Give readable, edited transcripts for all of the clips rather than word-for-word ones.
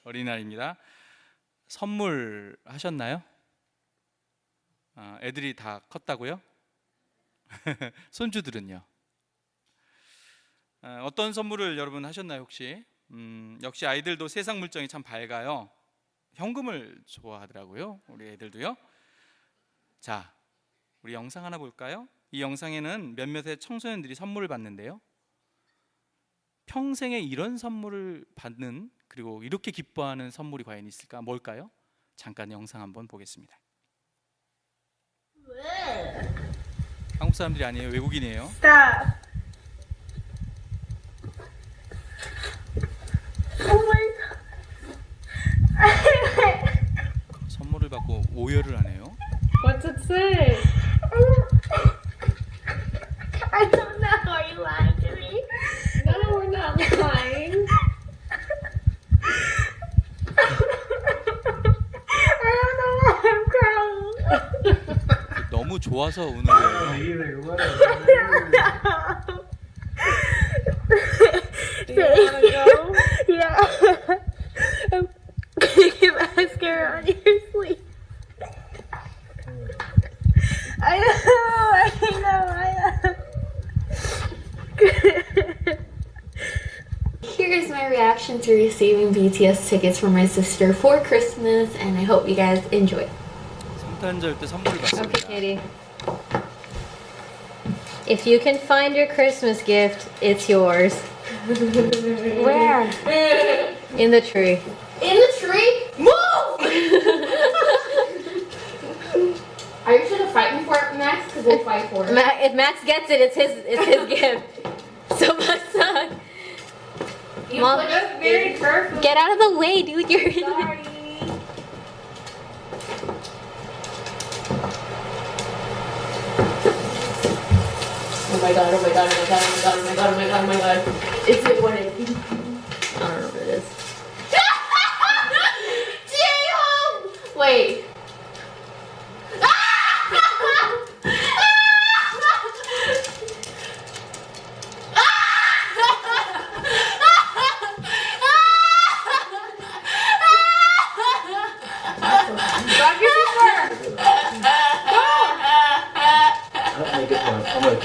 어린이날입니다. 선물 하셨나요? 애들이 다 컸다고요? 손주들은요? 어떤 선물을 여러분 하셨나요 혹시? 역시 아이들도 세상 물정이 참 밝아요. 현금을 좋아하더라고요. 우리 애들도요. 자, 우리 영상 하나 볼까요? 이 영상에는 몇몇의 청소년들이 선물을 받는데요. 평생에 이런 선물을 받는, 그리고 이렇게 기뻐하는 선물이 과연 있을까? 뭘까요? 잠깐 영상 한번 보겠습니다. 한국 사람들이 아니에요. 외국인이에요. Stop. Oh my god. 선물을 받고 오열을 하네요. What's it say? I don't know. Are you lying to me? No, we're not lying. I don't know why I'm crying. 너무 좋아서 우는 거예요. Either, whatever. Do you want to go? Yeah. Get mascara on your sleeve. I know. Here's my reaction to receiving BTS tickets from my sister for Christmas, and I hope you guys enjoy. 성탄절 때 선물을 받습니다. Okay, Katie. If you can find your Christmas gift, it's yours. Where? In the tree. In the tree? Move! Are you gonna fight me for it, Max? Because we'll fight for it. If Max gets it, it's his gift. So my son, You Mom, put us very careful. get out of the way, dude. You're in. Sorry. Oh my god, oh my god, oh my god, oh my god, oh my god, oh my god, oh my god. Is it what it is? I don't know what it is. Jiyoung! Wait. I'll make it fun. I'm gonna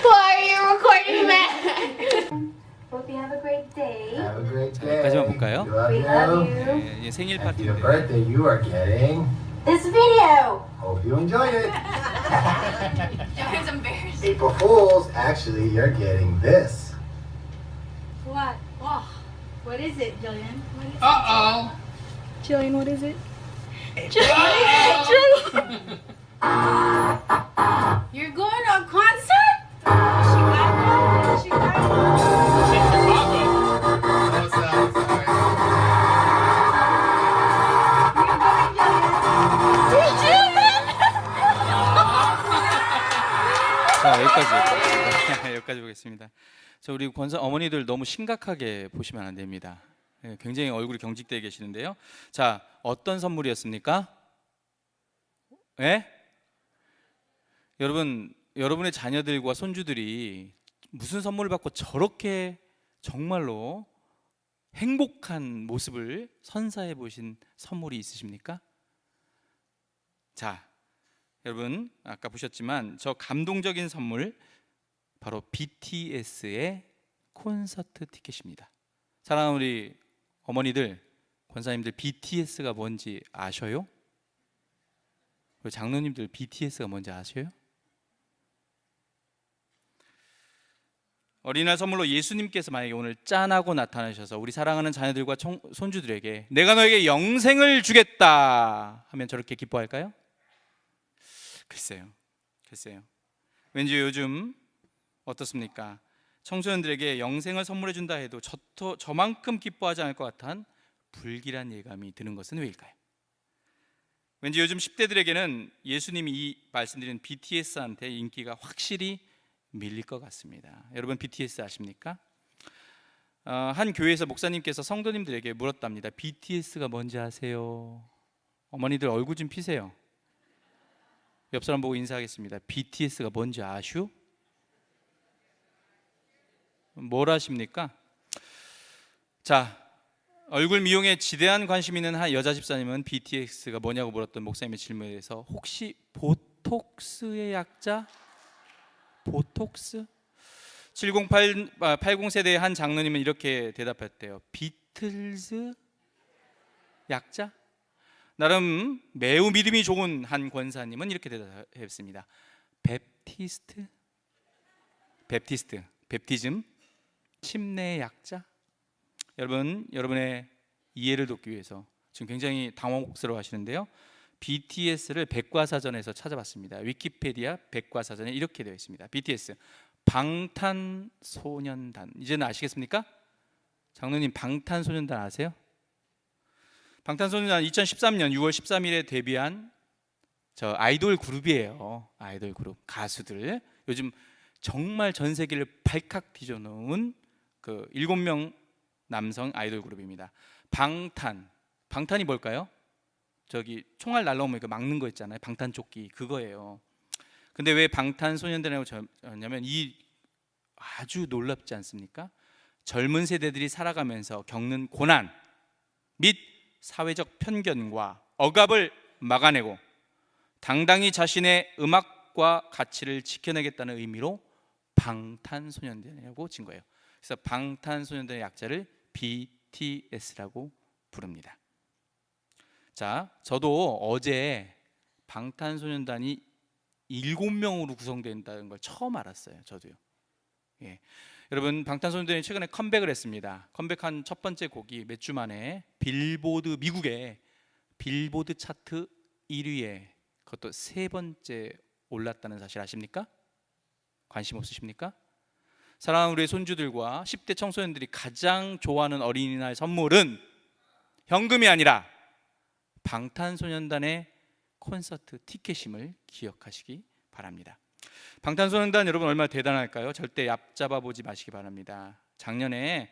Why are you recording that? Hope you have a great day. have a great day. 여기까지만 볼까요? Love We love you. you. 네, 이제 생일 And for your 파티인데 birthday, you are getting. This video. Hope you enjoyed it. April Fools, actually, you're getting this. What? What is it, Jillian? Jillian, what is it? You're going to a concert? Chicago? Chicago? 자, 여기까지 여기까지 보겠습니다. 자, 우리 권사 어머니들 너무 심각하게 보시면 안 됩니다. 굉장히 얼굴이 경직되어 계시는데요. 자, 어떤 선물이었습니까? 예? 여러분의 자녀들과 손주들이 무슨 선물을 받고 저렇게 정말로 행복한 모습을 선사해 보신 선물이 있으십니까? 자, 여러분 아까 보셨지만 저 감동적인 선물 바로 BTS의 콘서트 티켓입니다. 사랑하는 우리 어머니들, 권사님들, BTS가 뭔지 아셔요? 그리고 장로님들 BTS가 뭔지 아셔요? 어린이날 선물로 예수님께서 만약에 오늘 짠하고 나타나셔서 우리 사랑하는 자녀들과 손주들에게 내가 너에게 영생을 주겠다 하면 저렇게 기뻐할까요? 글쎄요. 왠지 요즘 어떻습니까? 청소년들에게 영생을 선물해 준다 해도 저만큼 기뻐하지 않을 것 같은 불길한 예감이 드는 것은 왜일까요? 왠지 요즘 10대들에게는 예수님이 이 말씀드린 BTS한테 인기가 확실히 밀릴 것 같습니다. 여러분 BTS 아십니까? 한 교회에서 목사님께서 성도님들에게 물었답니다. BTS가 뭔지 아세요? 어머니들 얼굴 좀 피세요. 옆 사람 보고 인사하겠습니다. BTS가 뭔지 아슈? 뭘 아십니까? 자, 얼굴 미용에 지대한 관심 있는 한 여자 집사님은 BTS가 뭐냐고 물었던 목사님의 질문에 대해서 혹시 보톡스의 약자? 보톡스? 80 세대의 한 장로님은 이렇게 대답했대요. 비틀즈 약자? 나름 매우 믿음이 좋은 한 권사님은 이렇게 대답했습니다. 베프티즘, 침례의 약자? 여러분, 여러분의 이해를 돕기 위해서 지금 굉장히 당혹스러워 하시는데요. BTS를 백과사전에서 찾아봤습니다. 위키페디아 백과사전에 이렇게 되어 있습니다. BTS, 방탄소년단. 이제는 아시겠습니까? 장로님, 방탄소년단 아세요? 방탄소년단 2013년 6월 13일에 데뷔한 저 아이돌 그룹이에요. 아이돌 그룹 가수들. 요즘 정말 전 세계를 발칵 뒤져놓은 그 7명 남성 아이돌 그룹입니다. 방탄이 뭘까요? 저기 총알 날라오면 그 막는 거 있잖아요. 방탄조끼 그거예요. 근데 왜 방탄소년단이라고 졌냐면 이 아주 놀랍지 않습니까? 젊은 세대들이 살아가면서 겪는 고난 및 사회적 편견과 억압을 막아내고 당당히 자신의 음악과 가치를 지켜내겠다는 의미로 방탄소년단이라고 진 거예요. 그래서 방탄소년단의 약자를 BTS라고 부릅니다. 자, 저도 어제 방탄소년단이 7명으로 구성된다는 걸 처음 알았어요. 저도요. 예. 여러분, 방탄소년단이 최근에 컴백을 했습니다. 컴백한 첫 번째 곡이 몇 주 만에 미국의 빌보드 차트 1위에 그것도 3번째 올랐다는 사실 아십니까? 관심 없으십니까? 사랑하는 우리의 손주들과 10대 청소년들이 가장 좋아하는 어린이날 선물은 현금이 아니라 방탄소년단의 콘서트 티켓임을 기억하시기 바랍니다. 방탄소년단 여러분 얼마나 대단할까요? 절대 얕잡아 보지 마시기 바랍니다. 작년에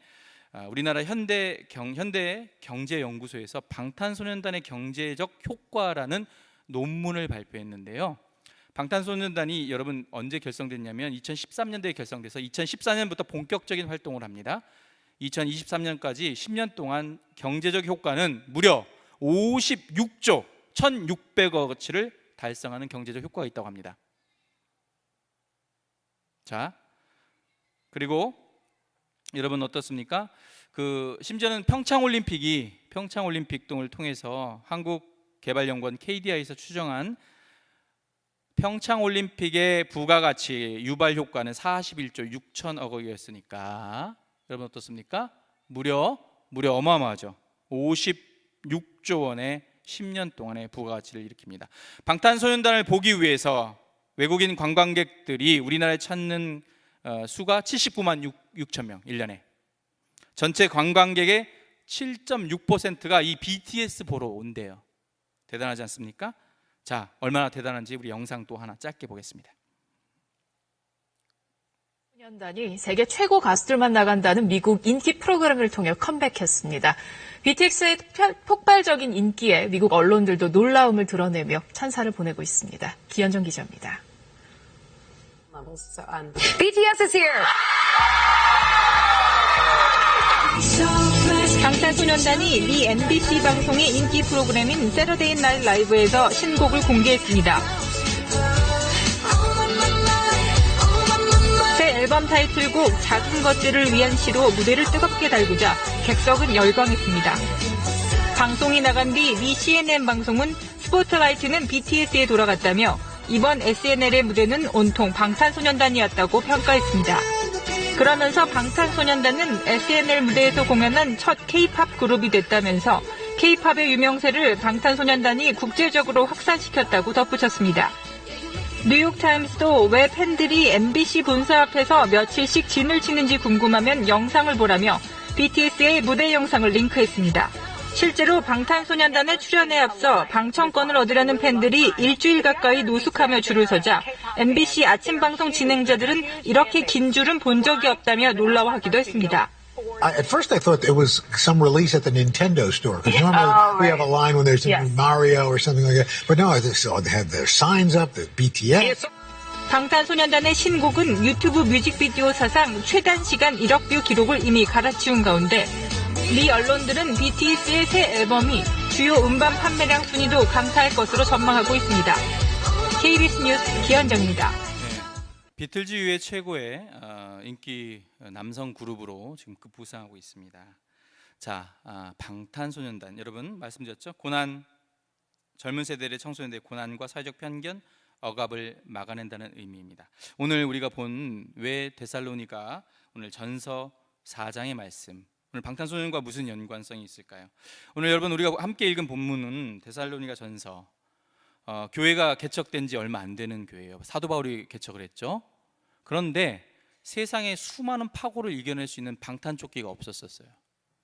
우리나라 현대경제연구소에서 방탄소년단의 경제적 효과라는 논문을 발표했는데요. 방탄소년단이 여러분 언제 결성됐냐면 2013년도에 결성돼서 2014년부터 본격적인 활동을 합니다. 2023년까지 10년 동안 경제적 효과는 무려 56조 1,600억어치를 달성하는 경제적 효과가 있다고 합니다. 자, 그리고 여러분 어떻습니까? 심지어는 평창올림픽 등을 통해서 한국개발연구원 KDI에서 추정한 평창올림픽의 부가가치 유발 효과는 41조 6천억이었으니까 여러분 어떻습니까? 무려 어마어마하죠. 56조 원의 10년 동안의 부가가치를 일으킵니다. 방탄소년단을 보기 위해서 외국인 관광객들이 우리나라에 찾는 수가 79만 6천 명 1년에. 전체 관광객의 7.6%가 이 BTS 보러 온대요. 대단하지 않습니까? 자, 얼마나 대단한지 우리 영상 또 하나 짧게 보겠습니다. 소년단이 세계 최고 가수들만 나간다는 미국 인기 프로그램을 통해 컴백했습니다. BTS의 폭발적인 인기에 미국 언론들도 놀라움을 드러내며 찬사를 보내고 있습니다. 기현정 기자입니다. BTS is here. 방탄소년단이 미 MBC 방송의 인기 프로그램인 세터데이 나잇 라이브에서 신곡을 공개했습니다. 새 앨범 타이틀곡 작은 것들을 위한 시로 무대를 뜨겁게 달구자 객석은 열광했습니다. 방송이 나간 뒤 미 CNN 방송은 스포트라이트는 BTS에 돌아갔다며 이번 SNL의 무대는 온통 방탄소년단이었다고 평가했습니다. 그러면서 방탄소년단은 SNL 무대에서 공연한 첫 K-팝 그룹이 됐다면서 K-팝의 유명세를 방탄소년단이 국제적으로 확산시켰다고 덧붙였습니다. 뉴욕타임스도 왜 팬들이 MBC 본사 앞에서 며칠씩 진을 치는지 궁금하면 영상을 보라며 BTS의 무대 영상을 링크했습니다. 실제로 방탄소년단의 출연에 앞서 방청권을 얻으려는 팬들이 일주일 가까이 노숙하며 줄을 서자 MBC 아침 방송 진행자들은 이렇게 긴 줄은 본 적이 없다며 놀라워하기도 했습니다. At first I thought it was some release at the Nintendo store, because normally we have a line when there's a new Mario or something like that. But no, they have their signs up, the BTS. 방탄소년단의 신곡은 유튜브 뮤직비디오 사상 최단 시간 1억 뷰 기록을 이미 갈아치운 가운데 미 언론들은 BTS의 새 앨범이 주요 음반 판매량 순위도 강타할 것으로 전망하고 있습니다. KBS 뉴스 기현정입니다. 비틀즈 이후의 최고의 인기 남성 그룹으로 지금 급부상하고 있습니다. 자, 방탄소년단 여러분 말씀드렸죠? 고난, 젊은 세대의 청소년들의 고난과 사회적 편견, 억압을 막아낸다는 의미입니다. 오늘 우리가 본 왜 데살로니가 오늘 전서 4장의 말씀, 오늘 방탄소년단과 무슨 연관성이 있을까요? 오늘 여러분 우리가 함께 읽은 본문은 데살로니가 전서, 교회가 개척된 지 얼마 안 되는 교회예요. 사도 바울이 개척을 했죠. 그런데 세상에 수많은 파고를 이겨낼 수 있는 방탄조끼가 없었어요.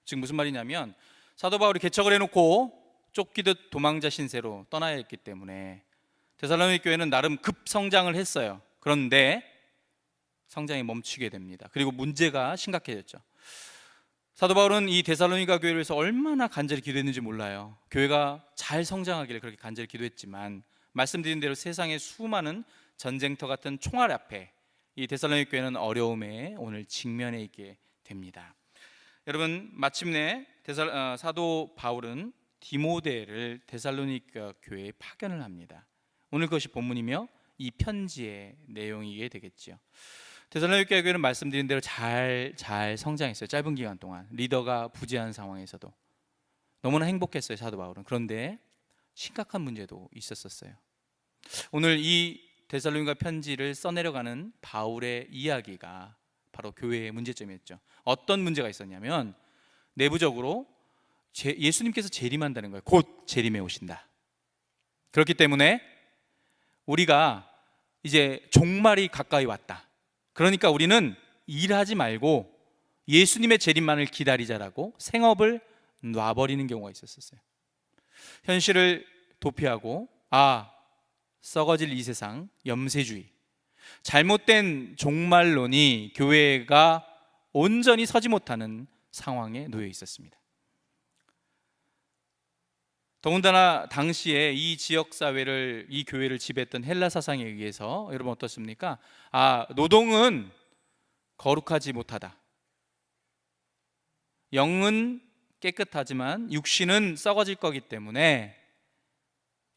지금 무슨 말이냐면 사도 바울이 개척을 해놓고 쫓기듯 도망자 신세로 떠나야 했기 때문에 데살로니가 교회는 나름 급성장을 했어요. 그런데 성장이 멈추게 됩니다. 그리고 문제가 심각해졌죠. 사도 바울은 이 데살로니가 교회를 위해서 얼마나 간절히 기도했는지 몰라요. 교회가 잘 성장하기를 그렇게 간절히 기도했지만 말씀드린 대로 세상의 수많은 전쟁터 같은 총알 앞에 이 데살로니가 교회는 어려움에 오늘 직면해 있게 됩니다. 여러분 마침내 사도 바울은 디모데를 데살로니가 교회에 파견을 합니다. 오늘 그것이 본문이며 이 편지의 내용이게 되겠죠. 데살로니가 교회는 말씀드린 대로 잘 성장했어요. 짧은 기간 동안 리더가 부재한 상황에서도 너무나 행복했어요. 사도 바울은. 그런데 심각한 문제도 있었어요. 오늘 이 데살로니가 편지를 써내려가는 바울의 이야기가 바로 교회의 문제점이었죠. 어떤 문제가 있었냐면 내부적으로 예수님께서 재림한다는 거예요. 곧 재림해 오신다. 그렇기 때문에 우리가 이제 종말이 가까이 왔다. 그러니까 우리는 일하지 말고 예수님의 재림만을 기다리자라고 생업을 놔버리는 경우가 있었어요. 현실을 도피하고 썩어질 이 세상, 염세주의, 잘못된 종말론이 교회가 온전히 서지 못하는 상황에 놓여 있었습니다. 더군다나 당시에 이 지역사회를, 이 교회를 지배했던 헬라 사상에 의해서 여러분 어떻습니까? 노동은 거룩하지 못하다. 영은 깨끗하지만 육신은 썩어질 거기 때문에,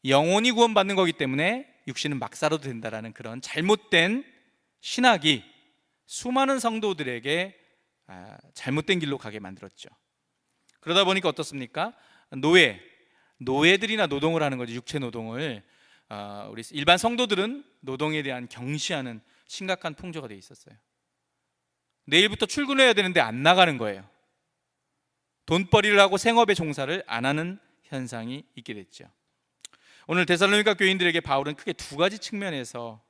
영혼이 구원받는 거기 때문에 육신은 막 살아도 된다라는 그런 잘못된 신학이 수많은 성도들에게 잘못된 길로 가게 만들었죠. 그러다 보니까 어떻습니까? 노예들이나 노동을 하는 거죠. 육체 노동을. 우리 일반 성도들은 노동에 대한 경시하는 심각한 풍조가 돼 있었어요. 내일부터 출근해야 되는데 안 나가는 거예요. 돈벌이를 하고 생업의 종사를 안 하는 현상이 있게 됐죠. 오늘 데살로니가 교인들에게 바울은 크게 두 가지 측면에서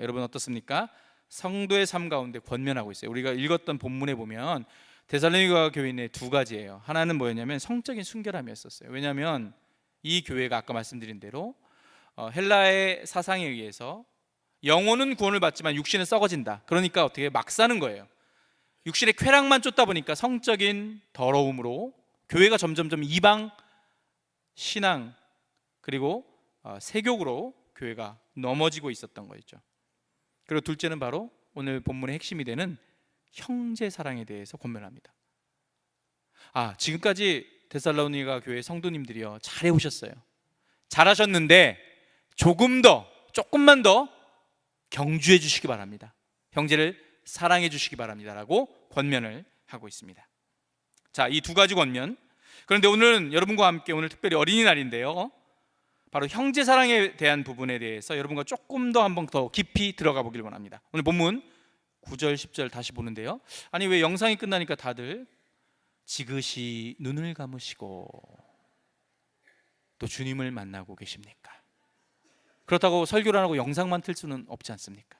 여러분 어떻습니까? 성도의 삶 가운데 권면하고 있어요. 우리가 읽었던 본문에 보면 데살로니가 교인의 두 가지예요. 하나는 뭐였냐면 성적인 순결함이었어요. 왜냐하면 이 교회가 아까 말씀드린 대로 헬라의 사상에 의해서 영혼은 구원을 받지만 육신은 썩어진다. 그러니까 어떻게 막 사는 거예요. 육신의 쾌락만 쫓다 보니까 성적인 더러움으로 교회가 점점점 이방 신앙 그리고 세욕으로 교회가 넘어지고 있었던 거였죠. 그리고 둘째는 바로 오늘 본문의 핵심이 되는 형제 사랑에 대해서 권면합니다. 지금까지 데살로니가 교회 성도님들이요 잘해 오셨어요. 잘하셨는데 조금만 더 경주해 주시기 바랍니다. 형제를 사랑해 주시기 바랍니다라고 권면을 하고 있습니다. 자, 이 두 가지 권면. 그런데 오늘은 여러분과 함께 오늘 특별히 어린이날인데요. 바로 형제 사랑에 대한 부분에 대해서 여러분과 조금 더 한번 더 깊이 들어가 보길 원합니다. 오늘 본문 9절 10절 다시 보는데요. 아니 왜 영상이 끝나니까 다들 지그시 눈을 감으시고 또 주님을 만나고 계십니까? 그렇다고 설교를 안 하고 영상만 틀 수는 없지 않습니까?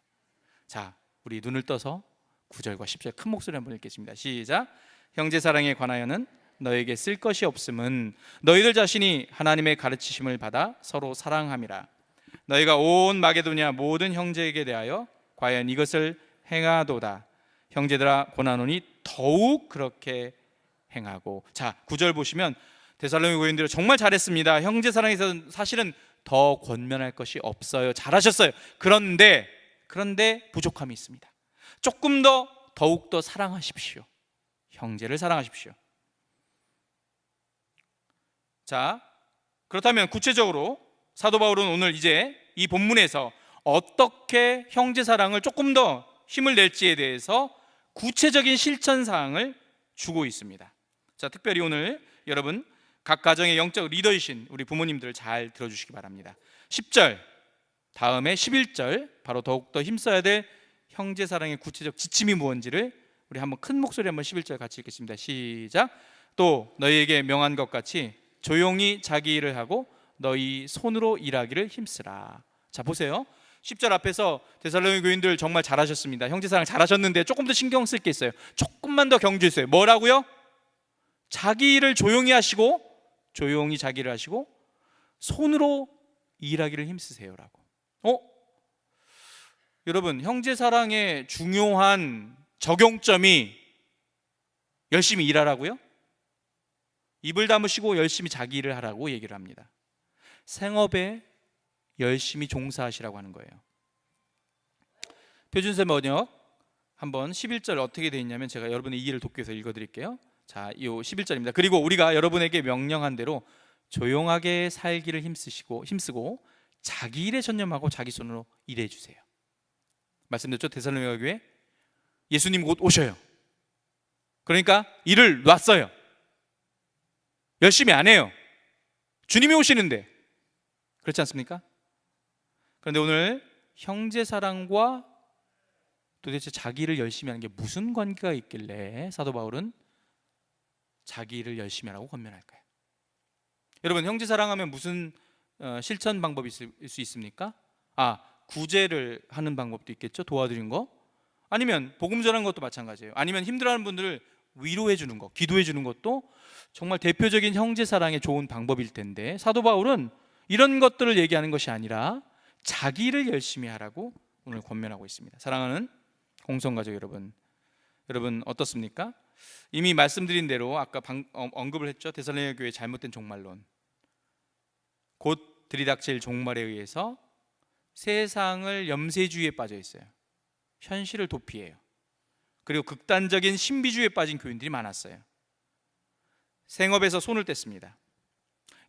자, 우리 눈을 떠서 9절과 10절 큰 목소리 한번 읽겠습니다. 시작. 형제 사랑에 관하여는 너에게 쓸 것이 없음은 너희들 자신이 하나님의 가르치심을 받아 서로 사랑함이라. 너희가 온 마게도냐 모든 형제에게 대하여 과연 이것을 행하도다. 형제들아 고나노니 더욱 그렇게 행하고. 자, 9절 보시면 데살로니가 교인들 정말 잘했습니다. 형제 사랑에서는 사실은 더 권면할 것이 없어요. 잘하셨어요. 그런데 부족함이 있습니다. 조금 더 더욱 더 사랑하십시오. 형제를 사랑하십시오. 자, 그렇다면 구체적으로 사도 바울은 오늘 이제 이 본문에서 어떻게 형제 사랑을 조금 더 힘을 낼지에 대해서 구체적인 실천 사항을 주고 있습니다. 자, 특별히 오늘 여러분 각 가정의 영적 리더이신 우리 부모님들 잘 들어주시기 바랍니다. 10절 다음에 11절 바로 더욱더 힘써야 될 형제 사랑의 구체적 지침이 무엇인지를 우리 한번 큰 목소리 한번 11절 같이 읽겠습니다. 시작. 또 너희에게 명한 것 같이 조용히 자기 일을 하고 너희 손으로 일하기를 힘쓰라. 자, 보세요. 10절 앞에서 데살로니가 교인들 정말 잘하셨습니다. 형제 사랑 잘하셨는데 조금 더 신경 쓸 게 있어요. 조금만 더 경주해 주세요. 뭐라고요? 자기 일을 조용히 하시고 조용히 자기를 하시고 손으로 일하기를 힘쓰세요라고. 여러분, 형제 사랑의 중요한 적용점이 열심히 일하라고요? 입을 다무시고 열심히 자기 일을 하라고 얘기를 합니다. 생업에 열심히 종사하시라고 하는 거예요. 표준세 번역 한번 11절 어떻게 되어 있냐면 제가 여러분의 이해를 돕기 위해서 읽어드릴게요. 자, 이 11절입니다. 그리고 우리가 여러분에게 명령한 대로 조용하게 살기를 힘쓰고 자기 일에 전념하고 자기 손으로 일해 주세요. 말씀드렸죠? 데살로니가 교회 예수님 곧 오셔요. 그러니까 일을 놨어요. 열심히 안 해요. 주님이 오시는데. 그렇지 않습니까? 그런데 오늘 형제 사랑과 도대체 자기 일을 열심히 하는 게 무슨 관계가 있길래 사도 바울은 자기 일을 열심히 하라고 권면할까요? 여러분, 형제 사랑하면 무슨 실천 방법이 있을 수 있습니까? 구제를 하는 방법도 있겠죠. 도와드리는 거. 아니면 복음 전하는 것도 마찬가지예요. 아니면 힘들어하는 분들을 위로해 주는 거, 기도해 주는 것도 정말 대표적인 형제 사랑의 좋은 방법일 텐데 사도 바울은 이런 것들을 얘기하는 것이 아니라 자기 일을 열심히 하라고 오늘 권면하고 있습니다. 사랑하는 공성가족 여러분 어떻습니까? 이미 말씀드린 대로 아까 언급을 했죠. 데살로니가 교회의 잘못된 종말론, 곧 들이닥칠 종말에 의해서 세상을 염세주의에 빠져 있어요. 현실을 도피해요. 그리고 극단적인 신비주의에 빠진 교인들이 많았어요. 생업에서 손을 뗐습니다.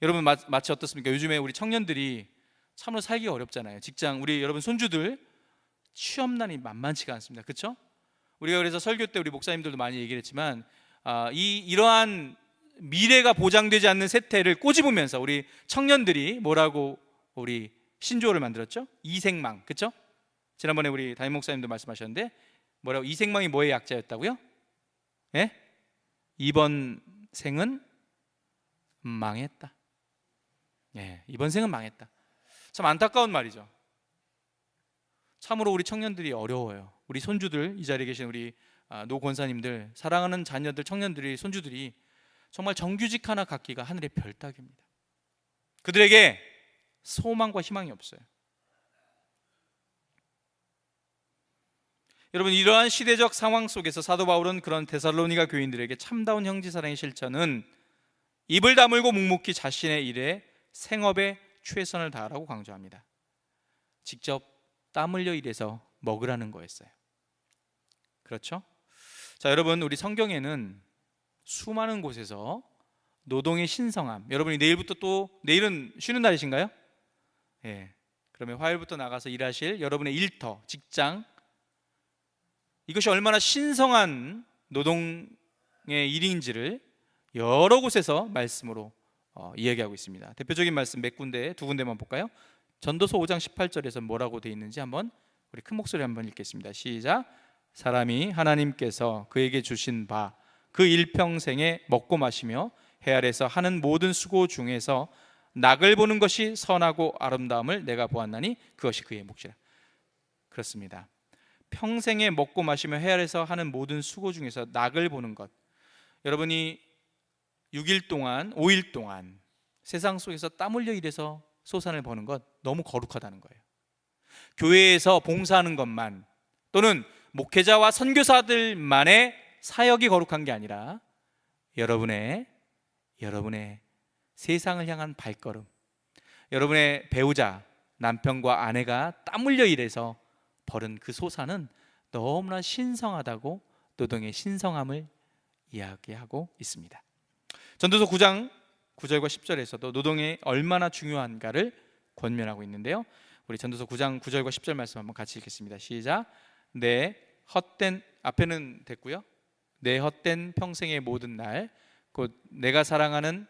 여러분 마치 어떻습니까? 요즘에 우리 청년들이 참으로 살기가 어렵잖아요. 직장, 우리 여러분 손주들 취업난이 만만치가 않습니다. 그렇죠? 우리가 그래서 설교 때 우리 목사님들도 많이 얘기를 했지만 이러한 미래가 보장되지 않는 세태를 꼬집으면서 우리 청년들이 뭐라고 우리 신조어를 만들었죠? 이생망. 그렇죠? 지난번에 우리 담임 목사님도 말씀하셨는데 뭐라고, 이생망이 뭐의 약자였다고요? 예? 이번 생은 망했다. 예, 이번 생은 망했다. 참 안타까운 말이죠. 참으로 우리 청년들이 어려워요. 우리 손주들, 이 자리에 계신 우리 노 권사님들, 사랑하는 자녀들, 청년들이, 손주들이 정말 정규직 하나 갖기가 하늘의 별 따기입니다. 그들에게 소망과 희망이 없어요. 여러분, 이러한 시대적 상황 속에서 사도 바울은 그런 데살로니가 교인들에게 참다운 형제사랑의 실천은 입을 다물고 묵묵히 자신의 일에 생업에 최선을 다하라고 강조합니다. 직접 땀 흘려 일해서 먹으라는 거였어요. 그렇죠? 자, 여러분, 우리 성경에는 수많은 곳에서 노동의 신성함, 여러분이 내일은 쉬는 날이신가요? 예. 그러면 화요일부터 나가서 일하실 여러분의 일터, 직장, 이것이 얼마나 신성한 노동의 일인지를 여러 곳에서 말씀으로 이야기하고 있습니다. 대표적인 말씀 몇 군데, 두 군데만 볼까요? 전도서 5장 18절에서 뭐라고 되어 있는지 한번 우리 큰 목소리 한번 읽겠습니다. 시작. 사람이 하나님께서 그에게 주신 바 그 일평생에 먹고 마시며 해 아래서 하는 모든 수고 중에서 낙을 보는 것이 선하고 아름다움을 내가 보았나니 그것이 그의 몫이라. 그렇습니다. 평생에 먹고 마시며 해 아래서 하는 모든 수고 중에서 낙을 보는 것, 여러분이 6일 동안 5일 동안 세상 속에서 땀 흘려 일해서 소산을 버는 것 너무 거룩하다는 거예요. 교회에서 봉사하는 것만 또는 목회자와 선교사들만의 사역이 거룩한 게 아니라 여러분의 세상을 향한 발걸음, 여러분의 배우자, 남편과 아내가 땀 흘려 일해서 벌은 그 소산은 너무나 신성하다고 노동의 신성함을 이야기하고 있습니다. 전도서 9장 9절과 10절에서도 노동이 얼마나 중요한가를 권면하고 있는데요. 우리 전도서 9장 9절과 10절 말씀 한번 같이 읽겠습니다. 시작. 내 헛된, 앞에는 됐고요. 내 헛된 평생의 모든 날, 곧 내가 사랑하는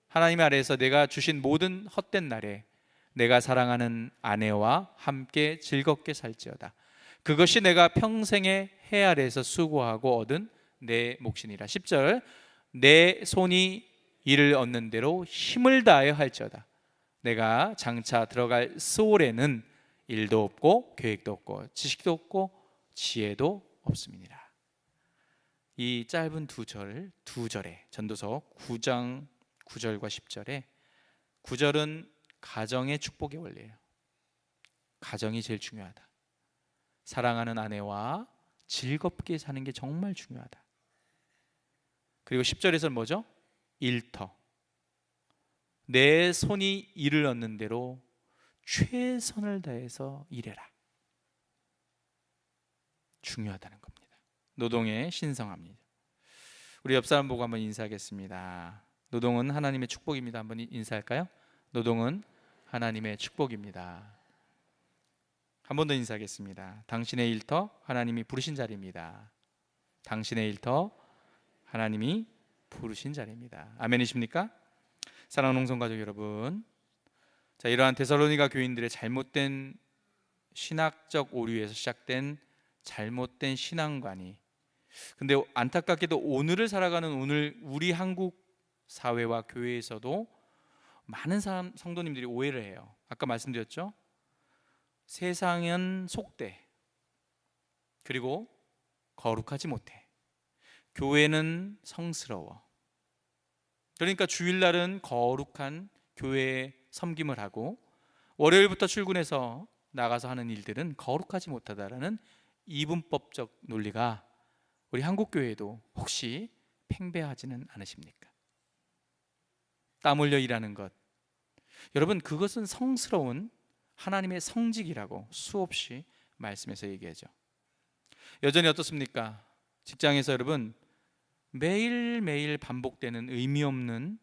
하나님 아래에서 내가 주신 모든 헛된 날에 내가 사랑하는 아내와 함께 즐겁게 살지어다. 그것이 내가 평생의 해 아래에서 수고하고 얻은 내 몫이니라. 10절. 내 손이 이를 얻는 대로 힘을 다하여 할지어다. 내가 장차 들어갈 스올에는 일도 없고 계획도 없고 지식도 없고 지혜도 없음이니라. 이 짧은 두 절에 전도서 9장 9절과 10절에 9절은 가정의 축복의 원리예요. 가정이 제일 중요하다. 사랑하는 아내와 즐겁게 사는 게 정말 중요하다. 그리고 10절에서는 뭐죠? 일터. 내 손이 일을 얻는 대로 최선을 다해서 일해라. 중요하다는 겁니다. 노동의 신성합니다. 우리 옆 사람 보고 한번 인사하겠습니다. 노동은 하나님의 축복입니다. 한번 인사할까요? 노동은 하나님의 축복입니다. 한 번 더 인사하겠습니다. 당신의 일터 하나님이 부르신 자리입니다. 당신의 일터 하나님이 부르신 자리입니다. 아멘이십니까? 사랑하는 홍성가족 여러분, 자, 이러한 데살로니가 교인들의 잘못된 신학적 오류에서 시작된 잘못된 신앙관이, 근데 안타깝게도 오늘을 살아가는 오늘 우리 한국 사회와 교회에서도 많은 성도님들이 오해를 해요. 아까 말씀드렸죠? 세상은 속되, 그리고 거룩하지 못해. 교회는 성스러워. 그러니까 주일날은 거룩한 교회에 섬김을 하고 월요일부터 출근해서 나가서 하는 일들은 거룩하지 못하다라는 이분법적 논리가 우리 한국교회에도 혹시 팽배하지는 않으십니까? 땀 흘려 일하는 것, 여러분, 그것은 성스러운 하나님의 성직이라고 수없이 말씀에서 얘기하죠. 여전히 어떻습니까? 직장에서 여러분 매일매일 반복되는 의미 없는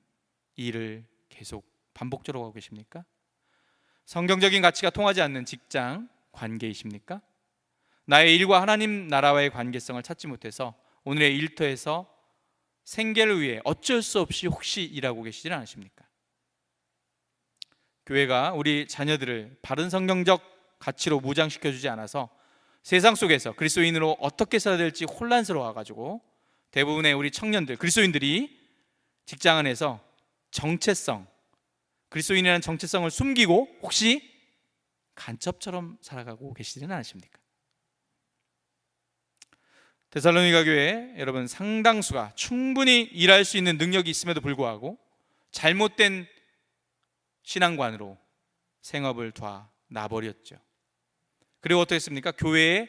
일을 계속 반복적으로 하고 계십니까? 성경적인 가치가 통하지 않는 직장 관계이십니까? 나의 일과 하나님 나라와의 관계성을 찾지 못해서 오늘의 일터에서 생계를 위해 어쩔 수 없이 혹시 일하고 계시지는 않으십니까? 교회가 우리 자녀들을 바른 성경적 가치로 무장시켜주지 않아서 세상 속에서 그리스도인으로 어떻게 살아야 될지 혼란스러워가지고 대부분의 우리 청년들, 그리스도인들이 직장 안에서 정체성, 그리스도인이라는 정체성을 숨기고 혹시 간첩처럼 살아가고 계시지는 않으십니까? 데살로니가 교회 여러분 상당수가 충분히 일할 수 있는 능력이 있음에도 불구하고 잘못된 신앙관으로 생업을 놔버렸죠. 그리고 어떻게 했습니까? 교회에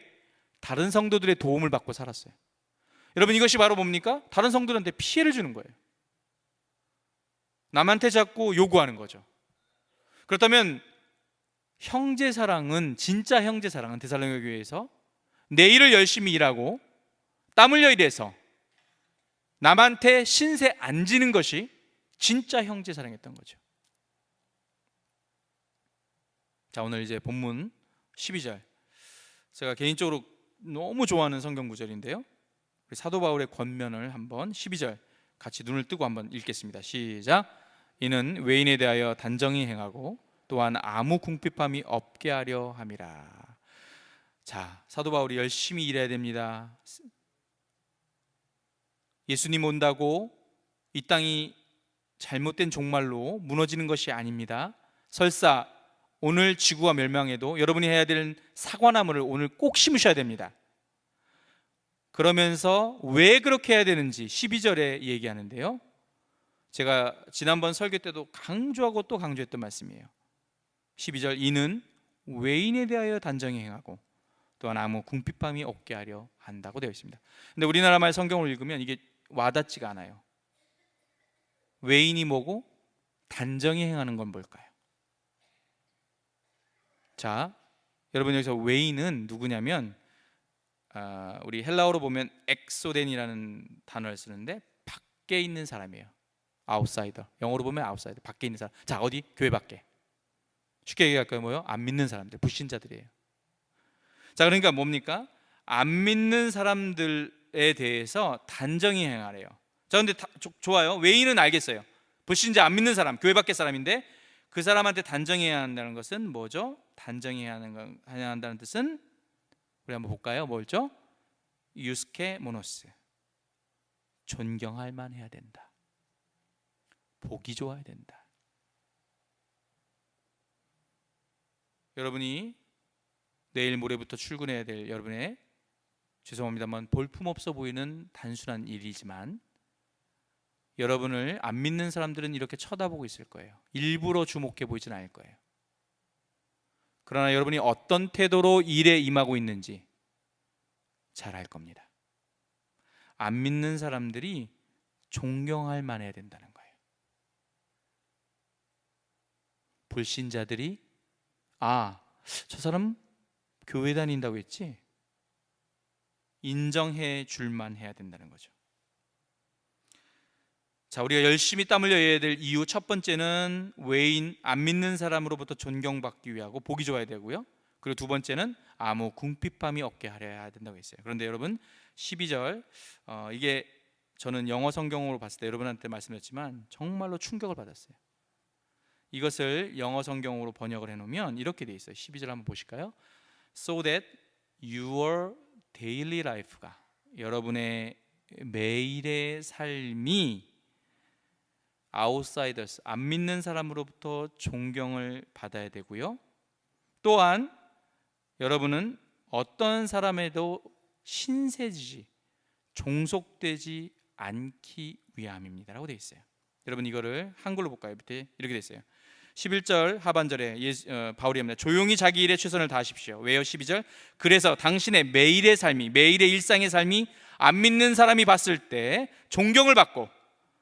다른 성도들의 도움을 받고 살았어요. 여러분, 이것이 바로 뭡니까? 다른 성도들한테 피해를 주는 거예요. 남한테 자꾸 요구하는 거죠. 그렇다면 형제사랑은, 진짜 형제사랑은 데살로니가 교회에서 내 일을 열심히 일하고 땀 흘려 일해서 남한테 신세 안 지는 것이 진짜 형제사랑이었던 거죠. 자, 오늘 이제 본문 12절, 제가 개인적으로 너무 좋아하는 성경 구절인데요, 우리 사도 바울의 권면을 한번 12절 같이 눈을 뜨고 한번 읽겠습니다. 시작. 이는 외인에 대하여 단정히 행하고 또한 아무 궁핍함이 없게 하려 함이라. 자, 사도 바울이 열심히 일해야 됩니다. 예수님 온다고 이 땅이 잘못된 종말로 무너지는 것이 아닙니다. 설사 오늘 지구가 멸망해도 여러분이 해야 되는 사과나무를 오늘 꼭 심으셔야 됩니다. 그러면서 왜 그렇게 해야 되는지 12절에 얘기하는데요. 제가 지난번 설교 때도 강조하고 또 강조했던 말씀이에요. 12절, 이는 외인에 대하여 단정히 행하고 또한 아무 궁핍함이 없게 하려 한다고 되어 있습니다. 근데 우리나라 말 성경을 읽으면 이게 와닿지가 않아요. 외인이 뭐고 단정히 행하는 건 뭘까요? 자, 여러분 여기서 외인은 누구냐면 우리 헬라어로 보면 엑소덴이라는 단어를 쓰는데 밖에 있는 사람이에요. 아웃사이더. 영어로 보면 아웃사이더. 밖에 있는 사람. 자, 어디? 교회 밖에. 쉽게 얘기할까요? 뭐요? 안 믿는 사람들, 불신자들이에요. 자, 그러니까 뭡니까? 안 믿는 사람들에 대해서 단정히 행하래요. 자, 근데 좋아요. 외인은 알겠어요. 불신자, 안 믿는 사람, 교회 밖의 사람인데 그 사람한테 단정해야 한다는 것은 뭐죠? 단정해야 한다는 뜻은 우리 한번 볼까요? 뭐죠? 유스케 모노스. 존경할 만해야 된다. 보기 좋아야 된다. 여러분이 내일 모레부터 출근해야 될 여러분의, 죄송합니다만 볼품없어 보이는 단순한 일이지만 여러분을 안 믿는 사람들은 이렇게 쳐다보고 있을 거예요. 일부러 주목해 보이진 않을 거예요. 그러나 여러분이 어떤 태도로 일에 임하고 있는지 잘 알 겁니다. 안 믿는 사람들이 존경할 만해야 된다는 거예요. 불신자들이 저 사람 교회 다닌다고 했지? 인정해 줄만 해야 된다는 거죠. 자, 우리가 열심히 땀 흘려 해야 될 이유 첫 번째는 외인, 안 믿는 사람으로부터 존경받기 위하고 보기 좋아야 되고요. 그리고 두 번째는 아무 궁핍함이 없게 하려야 된다고 했어요. 그런데 여러분 12절 이게 저는 영어 성경으로 봤을 때 여러분한테 말씀드렸지만 정말로 충격을 받았어요. 이것을 영어 성경으로 번역을 해놓으면 이렇게 돼 있어요. 12절 한번 보실까요? So that your daily life가, 여러분의 매일의 삶이 outsiders, 안 믿는 사람으로부터 존경을 받아야 되고요. 또한 여러분은 어떤 사람에도 신세지지, 종속되지 않기 위함입니다라고 되어 있어요. 여러분 이거를 한글로 볼까요? 밑에 이렇게 되어 있어요. 11절 하반절에 바울이 합니다. 조용히 자기 일에 최선을 다하십시오. 왜요? 12절, 그래서 당신의 매일의 삶이, 매일의 일상의 삶이 안 믿는 사람이 봤을 때 존경을 받고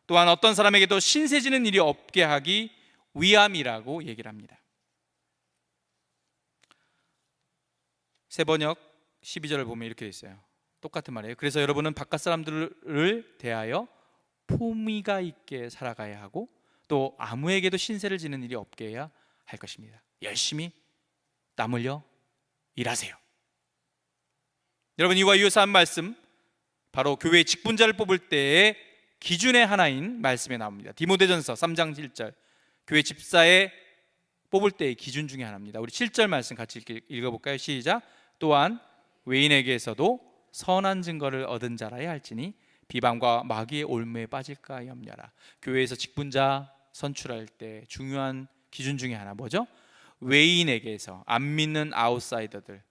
또한 어떤 사람에게도 신세지는 일이 없게 하기 위함이라고 얘기를 합니다. 세번역 12절을 보면 이렇게 돼 있어요. 똑같은 말이에요. 그래서 여러분은 바깥 사람들을 대하여 품위가 있게 살아가야 하고 또 아무에게도 신세를 지는 일이 없게 해야 할 것입니다. 열심히 땀 흘려 일하세요. 여러분 이와 유사한 말씀 바로 교회의 직분자를 뽑을 때의 기준의 하나인 말씀에 나옵니다. 디모데전서 3장 1절, 교회 집사에 뽑을 때의 기준 중에 하나입니다. 우리 7절 말씀 같이 읽어볼까요? 시작. 또한 외인에게서도 선한 증거를 얻은 자라야 할지니 비방과 마귀의 올무에 빠질까 염려라. 교회에서 직분자 선출할 때 중요한 기준 중에 하나 뭐죠? 외인에게서, 안 믿는 아웃사이더들,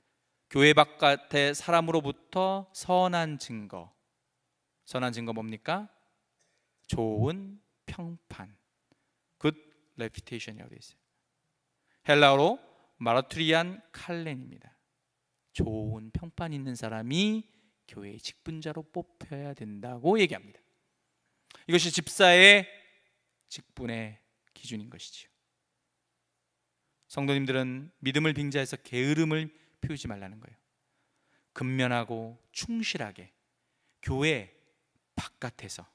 교회 바깥의 사람으로부터 선한 증거. 선한 증거 뭡니까? 좋은 평판, good reputation이라고 되어 있어요. 헬라어로 마르투리안 칼렌입니다. 좋은 평판 있는 사람이 교회의 직분자로 뽑혀야 된다고 얘기합니다. 이것이 집사의 직분의 기준인 것이지요. 성도님들은 믿음을 빙자해서 게으름을 피우지 말라는 거예요. 근면하고 충실하게 교회 바깥에서,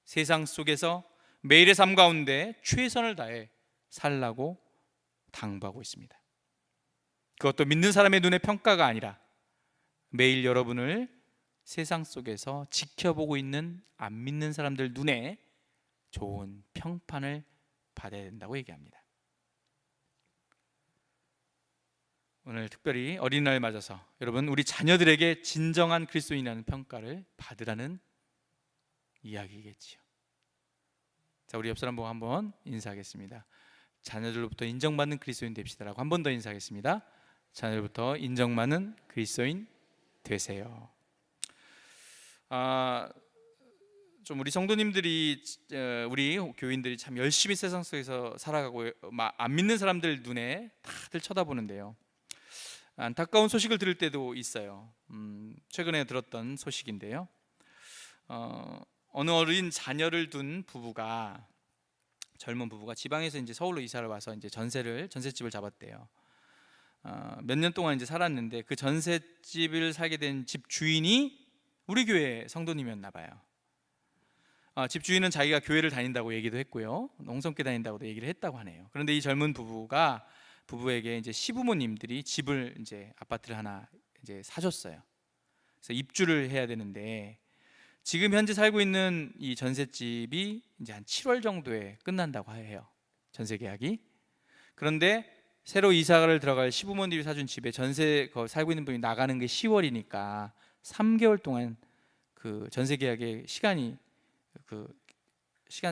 세상 속에서 매일의 삶 가운데 최선을 다해 살라고 당부하고 있습니다. 그것도 믿는 사람의 눈의 평가가 아니라 매일 여러분을 세상 속에서 지켜보고 있는 안 믿는 사람들 눈에 좋은 평판을 받아야 된다고 얘기합니다. 오늘 특별히 어린이날 맞아서 여러분 우리 자녀들에게 진정한 그리스도인이라는 평가를 받으라는 이야기겠지요. 자, 우리 옆 사람 보고 한번 인사하겠습니다. 자녀들로부터 인정받는 그리스도인 됩시다라고 한 번 더 인사하겠습니다. 자녀들부터 인정받는 그리스도인 되세요. 좀 우리 성도님들이 우리 교인들이 참 열심히 세상 속에서 살아가고 안 믿는 사람들 눈에 다들 쳐다보는데요. 안타까운 소식을 들을 때도 있어요. 최근에 들었던 소식인데요. 어느 어린 자녀를 둔 부부가 젊은 부부가 지방에서 이제 서울로 이사를 와서 이제 전셋집을 잡았대요. 몇 년 동안 이제 살았는데 그 전셋집을 살게 된 집 주인이 우리 교회 성도님이었나 봐요. 집 주인은 자기가 교회를 다닌다고 얘기도 했고요, 농성께 다닌다고도 얘기를 했다고 하네요. 그런데 이 젊은 부부에게 이제 시부모님들이 집을 이제 아파트를 하나 이제 사줬어요. 그래서 입주를 해야 되는데 지금 현재 살고 있는 이 전셋집이 이제 한 7월 정도에 끝난다고 해요, 전세 계약이. 그런데 새로 이사를 들어갈 시부모님이 사준 집에 전세 살고 있는 분이 나가는 게 10월이니까 3개월 동안 그 전세 계약의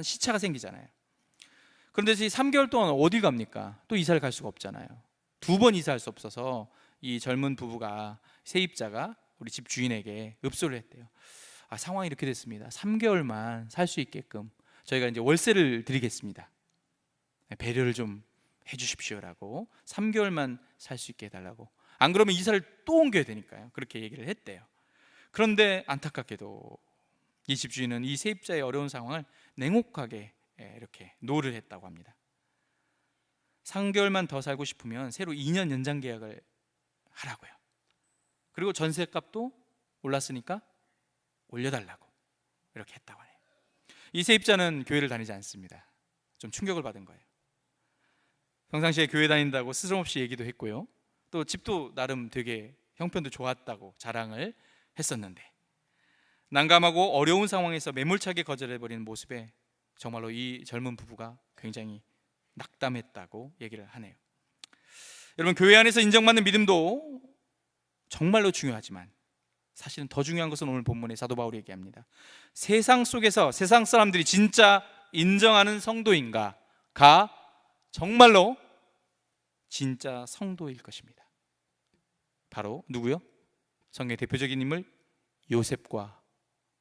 시차가 생기잖아요. 그런데 이 3개월 동안 어디 갑니까? 또 이사를 갈 수가 없잖아요. 2번 이사할 수 없어서 이 젊은 부부가, 세입자가 우리 집 주인에게 읍소를 했대요. 상황이 이렇게 됐습니다. 3개월만 살 수 있게끔 저희가 이제 월세를 드리겠습니다. 배려를 좀 해주십시오라고 3개월만 살 수 있게 해달라고. 안 그러면 이사를 또 옮겨야 되니까요. 그렇게 얘기를 했대요. 그런데 안타깝게도 이 집주인은 이 세입자의 어려운 상황을 냉혹하게 이렇게 노를 했다고 합니다. 3개월만 더 살고 싶으면 새로 2년 연장 계약을 하라고요. 그리고 전세값도 올랐으니까 올려달라고 이렇게 했다고 하네요. 이 세입자는 교회를 다니지 않습니다. 좀 충격을 받은 거예요. 평상시에 교회 다닌다고 스스럼없이 얘기도 했고요, 또 집도 나름 되게 형편도 좋았다고 자랑을 했었는데 난감하고 어려운 상황에서 매몰차게 거절해버리는 모습에 정말로 이 젊은 부부가 굉장히 낙담했다고 얘기를 하네요. 여러분, 교회 안에서 인정받는 믿음도 정말로 중요하지만 사실은 더 중요한 것은 오늘 본문의 사도 바울이 얘기합니다. 세상 속에서 세상 사람들이 진짜 인정하는 성도인가가 정말로 진짜 성도일 것입니다. 바로 누구요? 성경의 대표적인 인물 요셉과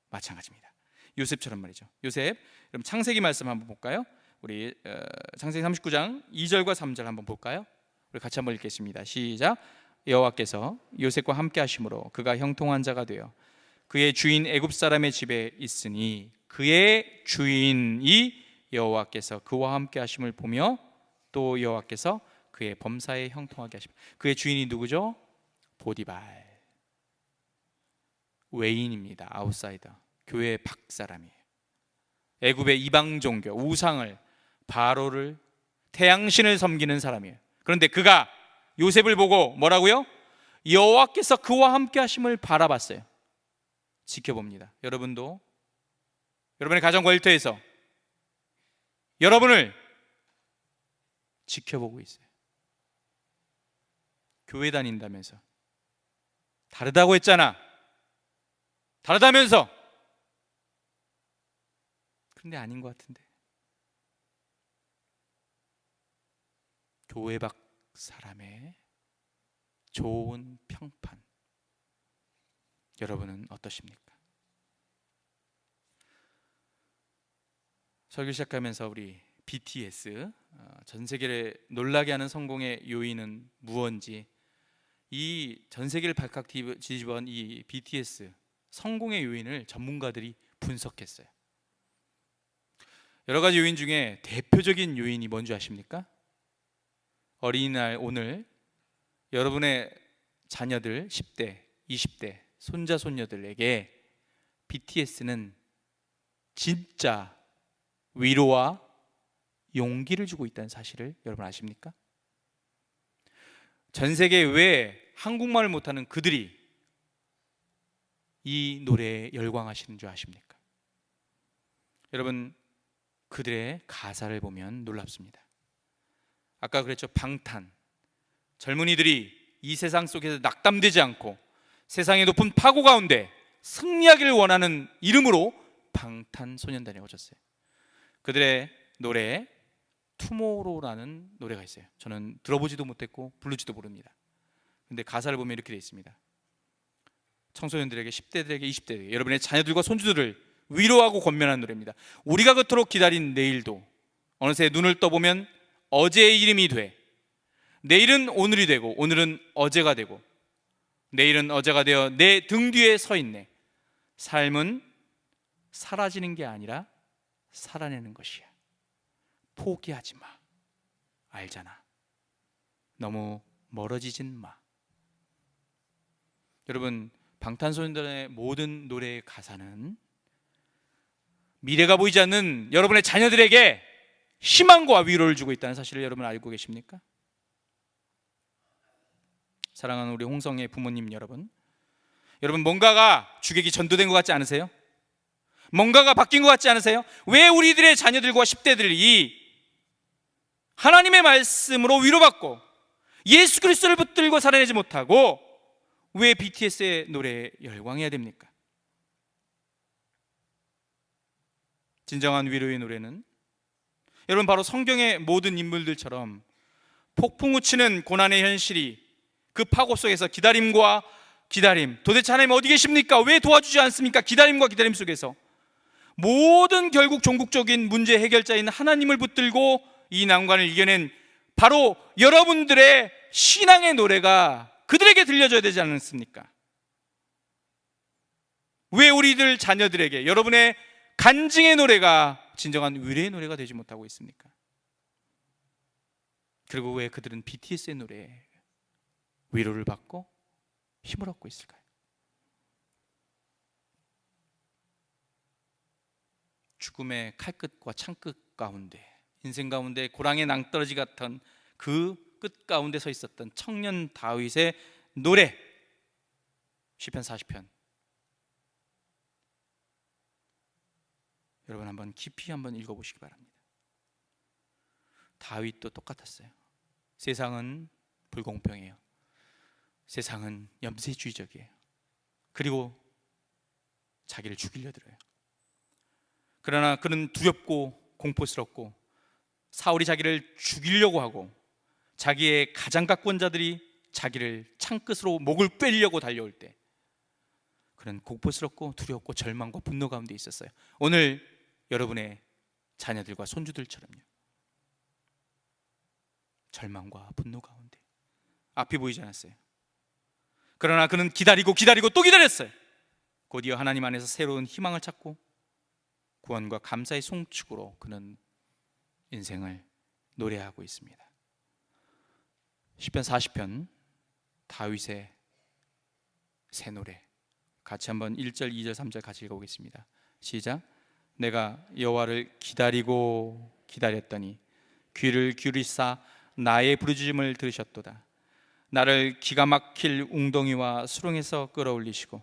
마찬가지입니다. 요셉처럼 말이죠. 요셉, 그럼 창세기 말씀 한번 볼까요? 우리 창세기 39장 2절과 3절 한번 볼까요? 우리 같이 한번 읽겠습니다. 시작. 여호와께서 요셉과 함께 하심으로 그가 형통한 자가 되어 그의 주인 애굽 사람의 집에 있으니 그의 주인이 여호와께서 그와 함께 하심을 보며 또 여호와께서 그의 범사에 형통하게 하십니다. 그의 주인이 누구죠? 보디발, 외인입니다. 아웃사이더, 교회의 밖 사람이에요. 애굽의 이방 종교, 우상을, 바로를, 태양신을 섬기는 사람이에요. 그런데 그가 요셉을 보고 뭐라고요? 여호와께서 그와 함께 하심을 바라봤어요. 지켜봅니다. 여러분도 여러분의 가정과 일터에서 여러분을 지켜보고 있어요. 교회 다닌다면서 다르다고 했잖아, 다르다면서. 그런데 아닌 것 같은데. 교회 밖 사람의 좋은 평판, 여러분은 어떠십니까? 설교 시작하면서 우리 BTS, 전 세계를 놀라게 하는 성공의 요인은 무엇인지, 이 전 세계를 발칵 뒤집은 이 BTS 성공의 요인을 전문가들이 분석했어요. 여러 가지 요인 중에 대표적인 요인이 뭔지 아십니까? 어린이날 오늘 여러분의 자녀들 10대, 20대, 손자, 손녀들에게 BTS는 진짜 위로와 용기를 주고 있다는 사실을 여러분 아십니까? 전 세계 왜 한국말을 못하는 그들이 이 노래에 열광하시는 줄 아십니까? 여러분, 그들의 가사를 보면 놀랍습니다. 아까 그랬죠, 방탄. 젊은이들이 이 세상 속에서 낙담되지 않고 세상의 높은 파고 가운데 승리하기를 원하는 이름으로 방탄소년단이 오셨어요. 그들의 노래에 투모로우라는 노래가 있어요. 저는 들어보지도 못했고 부르지도 모릅니다. 근데 가사를 보면 이렇게 되어 있습니다. 청소년들에게, 10대들에게, 20대들에게, 여러분의 자녀들과 손주들을 위로하고 권면하는 노래입니다. 우리가 그토록 기다린 내일도 어느새 눈을 떠보면 어제의 이름이 돼. 내일은 오늘이 되고 오늘은 어제가 되고 내일은 어제가 되어 내 등 뒤에 서 있네. 삶은 사라지는 게 아니라 살아내는 것이야. 포기하지 마. 알잖아. 너무 멀어지진 마. 여러분, 방탄소년단의 모든 노래의 가사는 미래가 보이지 않는 여러분의 자녀들에게 희망과 위로를 주고 있다는 사실을 여러분 알고 계십니까? 사랑하는 우리 홍성의 부모님 여러분, 여러분 뭔가가 주객이 전도된 것 같지 않으세요? 뭔가가 바뀐 것 같지 않으세요? 왜 우리들의 자녀들과 10대들이 하나님의 말씀으로 위로받고 예수 그리스도를 붙들고 살아내지 못하고 왜 BTS의 노래에 열광해야 됩니까? 진정한 위로의 노래는 여러분 바로 성경의 모든 인물들처럼 폭풍우 치는 고난의 현실이 그 파고 속에서 기다림과 기다림, 도대체 하나님 어디 계십니까? 왜 도와주지 않습니까? 기다림과 기다림 속에서 모든 결국 종국적인 문제 해결자인 하나님을 붙들고 이 난관을 이겨낸 바로 여러분들의 신앙의 노래가 그들에게 들려줘야 되지 않습니까? 왜 우리들 자녀들에게 여러분의 간증의 노래가 진정한 위로의 노래가 되지 못하고 있습니까? 그리고 왜 그들은 BTS의 노래에 위로를 받고 힘을 얻고 있을까요? 죽음의 칼끝과 창끝 가운데, 인생 가운데 고랑의 낭떠러지 같은 그 끝 가운데 서 있었던 청년 다윗의 노래, 시편 40편. 여러분 한번 깊이 한번 읽어보시기 바랍니다. 다윗도 똑같았어요. 세상은 불공평해요. 세상은 염세주의적이에요. 그리고 자기를 죽이려 들어요. 그러나 그는 두렵고 공포스럽고 사울이 자기를 죽이려고 하고 자기의 가장 가까운 자들이 자기를 창끝으로 목을 빼려고 달려올 때 그는 공포스럽고 두렵고 절망과 분노 가운데 있었어요. 오늘 여러분의 자녀들과 손주들처럼요, 절망과 분노 가운데 앞이 보이지 않았어요. 그러나 그는 기다리고 기다리고 또 기다렸어요. 곧이어 하나님 안에서 새로운 희망을 찾고 구원과 감사의 송축으로 그는 인생을 노래하고 있습니다. 시편 40편 다윗의 새 노래, 같이 한번 1절, 2절, 3절 같이 읽어보겠습니다. 시작. 내가 여호와를 기다리고 기다렸더니 귀를 기울이사 나의 부르짖음을 들으셨도다. 나를 기가 막힐 웅덩이와 수렁에서 끌어올리시고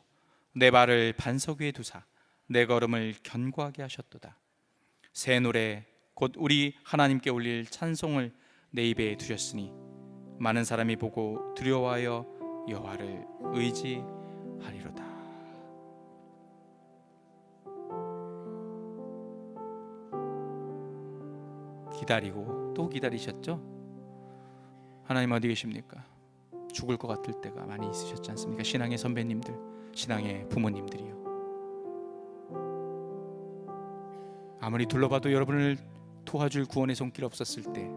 내 발을 반석 위에 두사 내 걸음을 견고하게 하셨도다. 새 노래 곧 우리 하나님께 올릴 찬송을 내 입에 두셨으니 많은 사람이 보고 두려워하여 여호와를 의지하리로다. 기다리고 또 기다리셨죠? 하나님 어디 계십니까? 죽을 것 같을 때가 많이 있으셨지 않습니까? 신앙의 선배님들, 신앙의 부모님들이요. 아무리 둘러봐도 여러분을 도와줄 구원의 손길 없었을 때,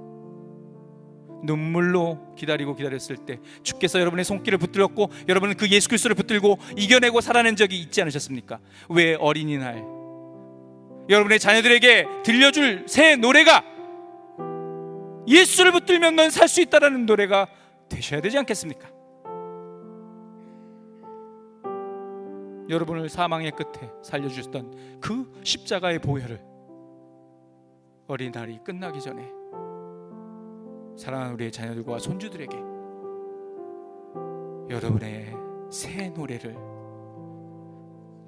눈물로 기다리고 기다렸을 때 주께서 여러분의 손길을 붙들었고 여러분은 그 예수 그리스도를 붙들고 이겨내고 살아낸 적이 있지 않으셨습니까? 왜 어린이날 여러분의 자녀들에게 들려줄 새 노래가 예수를 붙들면 넌 살 수 있다라는 노래가 되셔야 되지 않겠습니까? 여러분을 사망의 끝에 살려주셨던 그 십자가의 보혈을 어린이날이 끝나기 전에 사랑하는 우리의 자녀들과 손주들에게 여러분의 새 노래를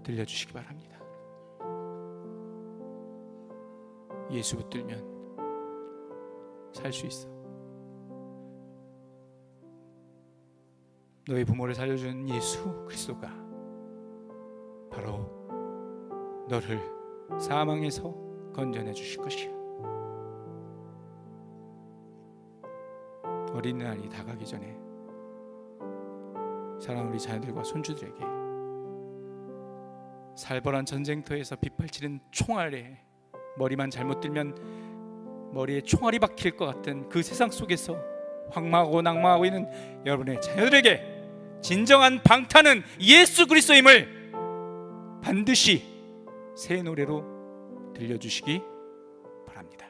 들려주시기 바랍니다. 예수 붙들면 살 수 있어. 너의 부모를 살려준 예수 그리스도가 바로 너를 사망에서 건져내 주실 것이야. 어린이날이 다가기 전에 사랑하는 우리 자녀들과 손주들에게 살벌한 전쟁터에서 빗발치는 총알에 머리만 잘못 들면 머리에 총알이 박힐 것 같은 그 세상 속에서 황망하고 낭망하고 있는 여러분의 자녀들에게 진정한 방탄은 예수 그리스도임을 반드시 새 노래로 들려주시기 바랍니다.